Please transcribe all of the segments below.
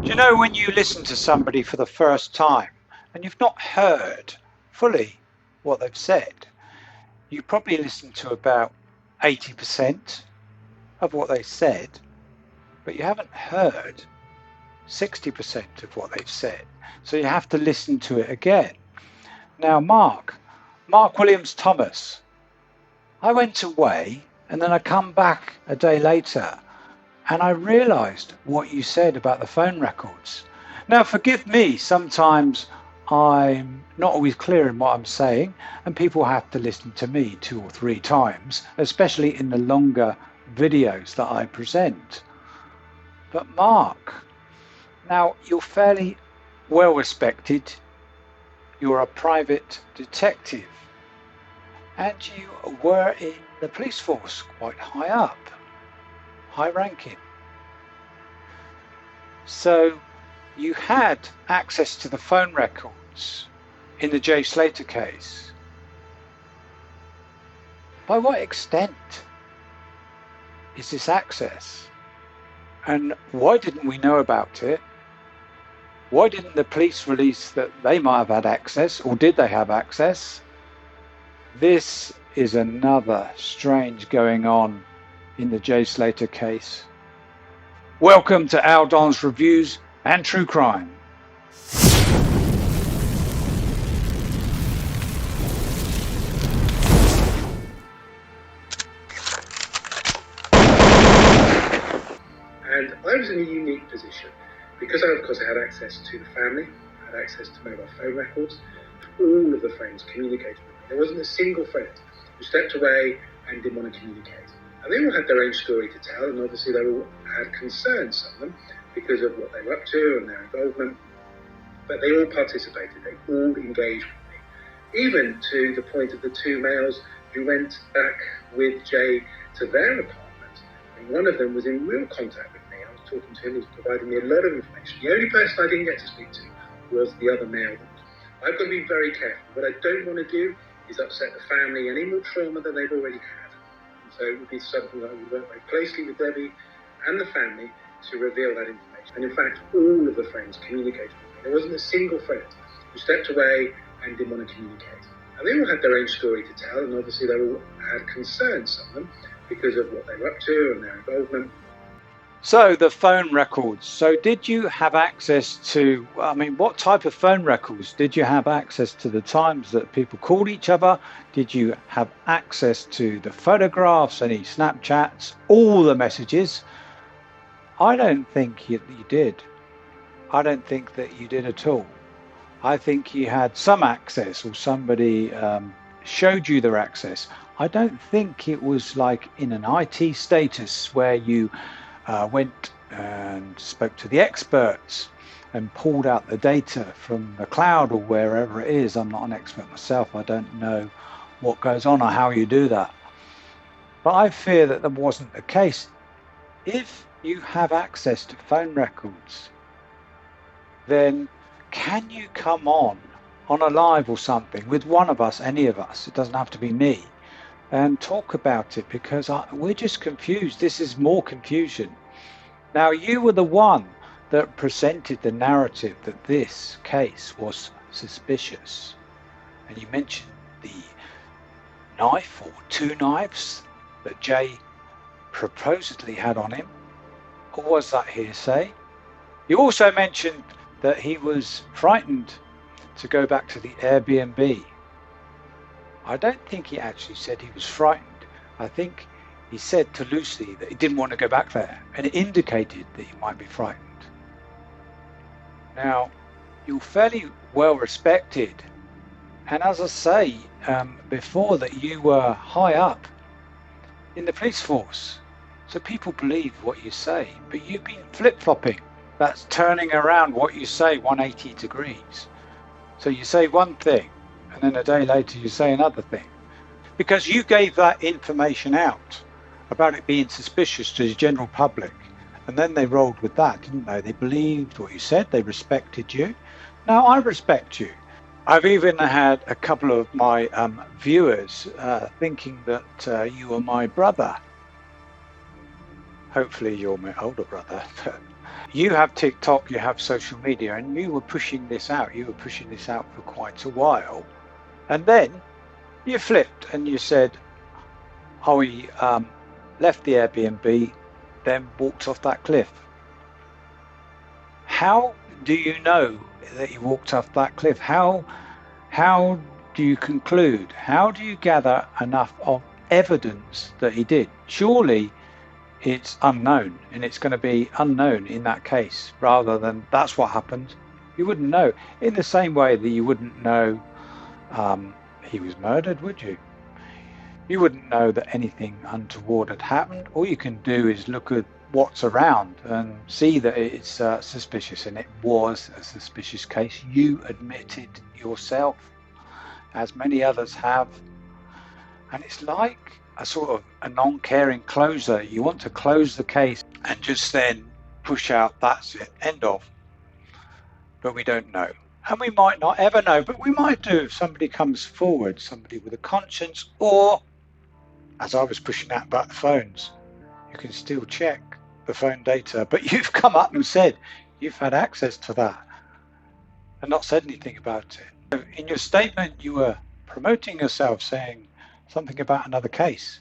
Do you know when you listen to somebody for the first time and you've not heard fully what they've said, you probably listened to about 80% of what they said, but you haven't heard 60% of what they've said. So you have to listen to it again. Now, Mark Williams Thomas, I went away and then I come back a day later and I realised what you said about the phone records. Now, forgive me, sometimes I'm not always clear in what I'm saying, and people have to listen to me 2 or 3 times, especially in the longer videos that I present. But Mark, now you're fairly well respected, you're a private detective, and you were in the police force quite high up. High ranking. So you had access to the phone records in the Jay Slater case. By what extent is this access? And why didn't we know about it? Why didn't the police release that they might have had access, or did they have access? This is another strange going on in the Jay Slater case. Welcome to Al Don's Reviews and True Crime. And I was in a unique position because I, of course, had access to the family, I had access to mobile phone records. All of the friends communicated with me. There wasn't a single friend who stepped away and didn't want to communicate. And they all had their own story to tell, and obviously they all had concerns, some of them, because of what they were up to and their involvement. But they all participated, they all engaged with me. Even to the point of the 2 males who went back with Jay to their apartment. And one of them was in real contact with me. I was talking to him, he was providing me a lot of information. The only person I didn't get to speak to was the other male. I've got to be very careful. What I don't want to do is upset the family, any more trauma that they've already had. So it would be something that I would work very closely with Debbie and the family to reveal that information. And in fact, all of the friends communicated with me. There wasn't a single friend who stepped away and didn't want to communicate. And they all had their own story to tell, and obviously they all had concerns, some of them, because of what they were up to and their involvement. So the phone records. So did you have access to, what type of phone records? Did you have access to the times that people called each other? Did you have access to the photographs, any Snapchats, all the messages? I don't think you did. I don't think that you did at all. I think you had some access, or somebody showed you their access. I don't think it was like in an IT status where you went and spoke to the experts and pulled out the data from the cloud or wherever it is. I'm not an expert myself. I don't know what goes on or how you do that. But I fear that that wasn't the case. If you have access to phone records, then can you come on a live or something with one of us, any of us, it doesn't have to be me, and talk about it, because we're just confused. This is more confusion. Now, you were the one that presented the narrative that this case was suspicious. And you mentioned the knife or 2 knives that Jay supposedly had on him. Or was that hearsay? You also mentioned that he was frightened to go back to the Airbnb. I don't think he actually said he was frightened. I think he said to Lucy that he didn't want to go back there, and it indicated that he might be frightened. Now, you're fairly well respected, and as I say before, that you were high up in the police force, so people believe what you say, but you've been flip-flopping. That's turning around what you say 180 degrees. So you say one thing, and then a day later you say another thing, because you gave that information out about it being suspicious to the general public, and then they rolled with that, didn't they? They believed what you said, they respected you. Now, I respect you. I've even had a couple of my viewers thinking that you were my brother. Hopefully you're my older brother. You have TikTok, you have social media, and you were pushing this out. You were pushing this out for quite a while. And then you flipped and you said, oh, he left the Airbnb, then walked off that cliff. How do you know that he walked off that cliff? How do you conclude? How do you gather enough of evidence that he did? Surely it's unknown, and it's going to be unknown in that case rather than that's what happened. You wouldn't know. In the same way that you wouldn't know he was murdered, would you? You wouldn't know that anything untoward had happened. All you can do is look at what's around and see that it's suspicious, and it was a suspicious case. You admitted yourself, as many others have, and it's like a sort of a non-caring closer. You want to close the case and just then push out, that's it, end of. But we don't know. And we might not ever know, but we might do if somebody comes forward, somebody with a conscience, or, as I was pushing out about the phones, you can still check the phone data, but you've come up and said you've had access to that and not said anything about it. In your statement, you were promoting yourself, saying something about another case.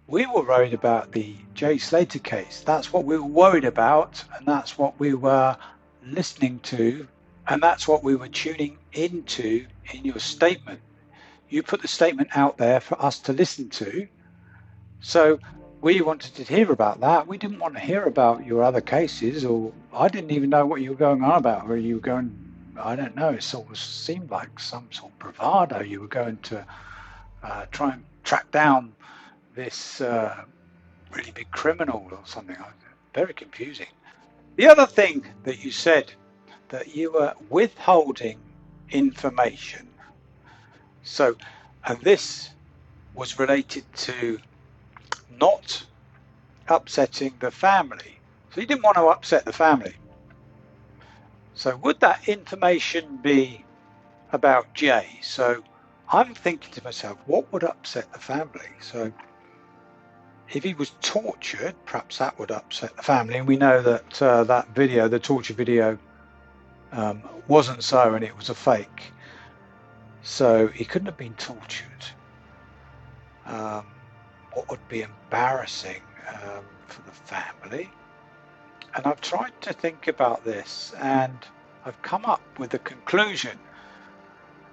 We were worried about the Jay Slater case. That's what we were worried about, and that's what we were listening to, and that's what we were tuning into in your statement. You put the statement out there for us to listen to, so we wanted to hear about that. We didn't want to hear about your other cases, or I didn't even know what you were going on about, or you were going, I don't know, it sort of seemed like some sort of bravado. You were going to try and track down this really big criminal or something. Very confusing. The other thing that you said, that you were withholding information. So, and this was related to not upsetting the family. So you didn't want to upset the family. So would that information be about Jay? So I'm thinking to myself, what would upset the family? So if he was tortured, perhaps that would upset the family. And we know that that video, the torture video, wasn't so, and it was a fake. So he couldn't have been tortured. What would be embarrassing for the family? And I've tried to think about this, and I've come up with a conclusion.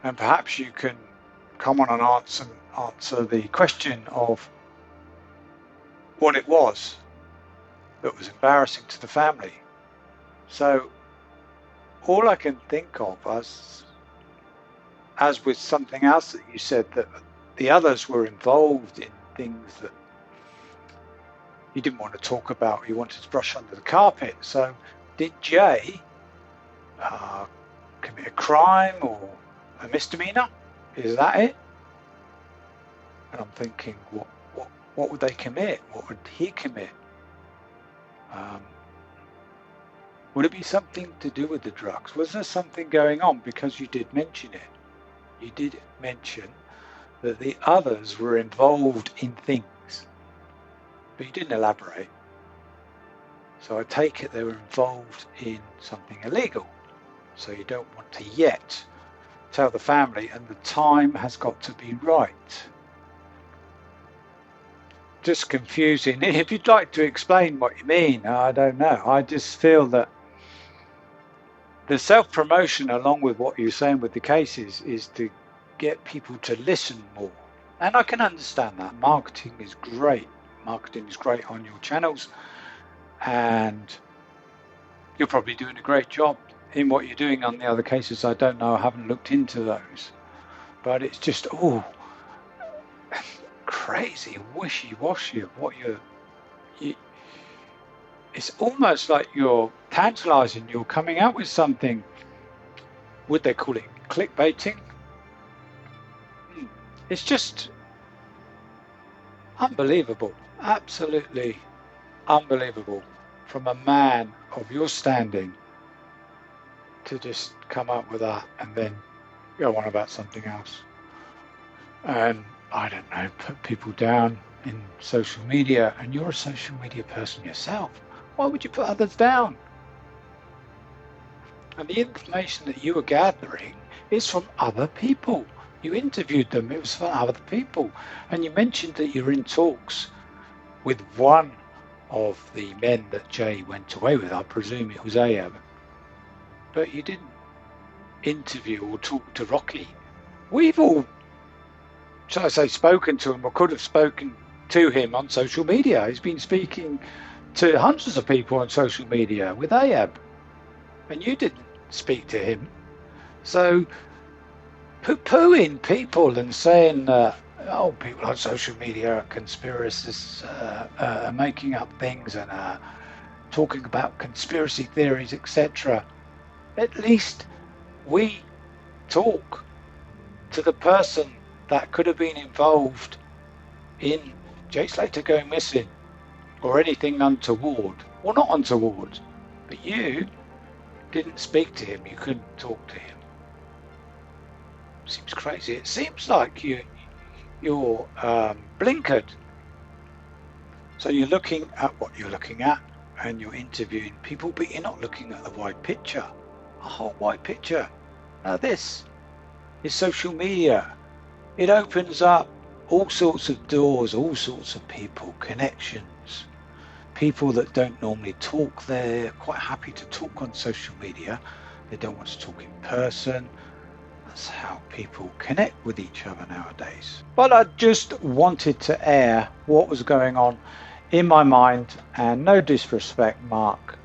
And perhaps you can come on and answer the question of what it was that was embarrassing to the family. So all I can think of, as with something else that you said, that the others were involved in things that you didn't want to talk about, you wanted to brush under the carpet. So did Jay commit a crime or a misdemeanor? Is that it? And I'm thinking, what would they commit? What would he commit? Would it be something to do with the drugs? Was there something going on? Because you did mention it. You did mention that the others were involved in things, but you didn't elaborate. So I take it they were involved in something illegal. So you don't want to yet tell the family, and the time has got to be right. Just confusing. If you'd like to explain what you mean, I don't know. I just feel that the self-promotion, along with what you're saying with the cases, is to get people to listen more. And I can understand that. Marketing is great. Marketing is great on your channels, and you're probably doing a great job in what you're doing on the other cases. I don't know. I haven't looked into those. But it's just, crazy, wishy-washy of what it's almost like you're tantalizing. You're coming out with something, would they call it clickbaiting? It's just unbelievable, absolutely unbelievable from a man of your standing to just come up with that and then go on about something else. And I don't know, put people down in social media, and you're a social media person yourself. Why would you put others down? And the information that you were gathering is from other people. You interviewed them, it was from other people. And you mentioned that you're in talks with one of the men that Jay went away with. I presume it was Ahab. But you didn't interview or talk to Rocky. We've all, shall I say, spoken to him or could have spoken to him on social media. He's been speaking to hundreds of people on social media with Ahab. And you didn't speak to him. So poo-pooing people and saying, people on social media are conspiracists, making up things and talking about conspiracy theories, etc. At least we talk to the person that could have been involved in Jay Slater going missing or anything untoward. Well, not untoward, but you didn't speak to him. You couldn't talk to him. Seems crazy. It seems like you're blinkered. So you're looking at what you're looking at and you're interviewing people, but you're not looking at the wide picture, a whole wide picture. Now this is social media. It opens up all sorts of doors, all sorts of people, connections, people that don't normally talk. They're quite happy to talk on social media. They don't want to talk in person. That's how people connect with each other nowadays. But I just wanted to air what was going on in my mind, and no disrespect, Mark.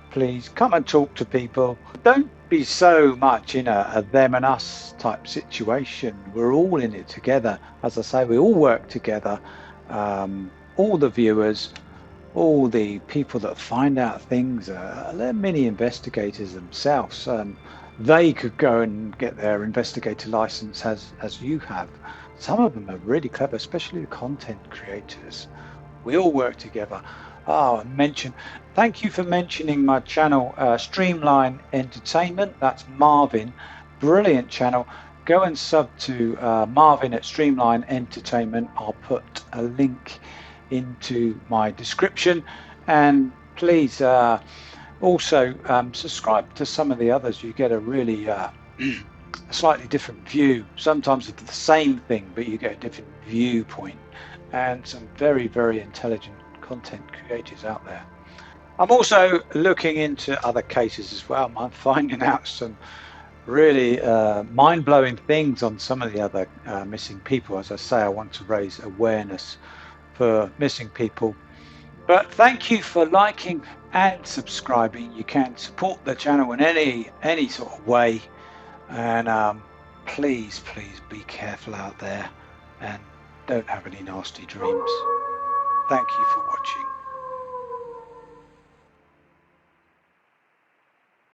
Please come and talk to people. Don't be so much in a them and us type situation. We're all in it together. As I say, we all work together. All the viewers, all the people that find out things, they're mini investigators themselves. They could go and get their investigator license as you have. Some of them are really clever, especially the content creators. We all work together. Thank you for mentioning my channel, Streamline Entertainment. That's Marvin. Brilliant channel. Go and sub to Marvin at Streamline Entertainment. I'll put a link into my description. And please also subscribe to some of the others. You get a really a slightly different view, sometimes of the same thing, but you get a different viewpoint, and some very, very intelligent content creators out there. I'm also looking into other cases as well. I'm finding out some really mind-blowing things on some of the other missing people. As I say, I want to raise awareness for missing people. But thank you for liking and subscribing. You can support the channel in any sort of way, and please be careful out there and don't have any nasty dreams. Thank you for watching.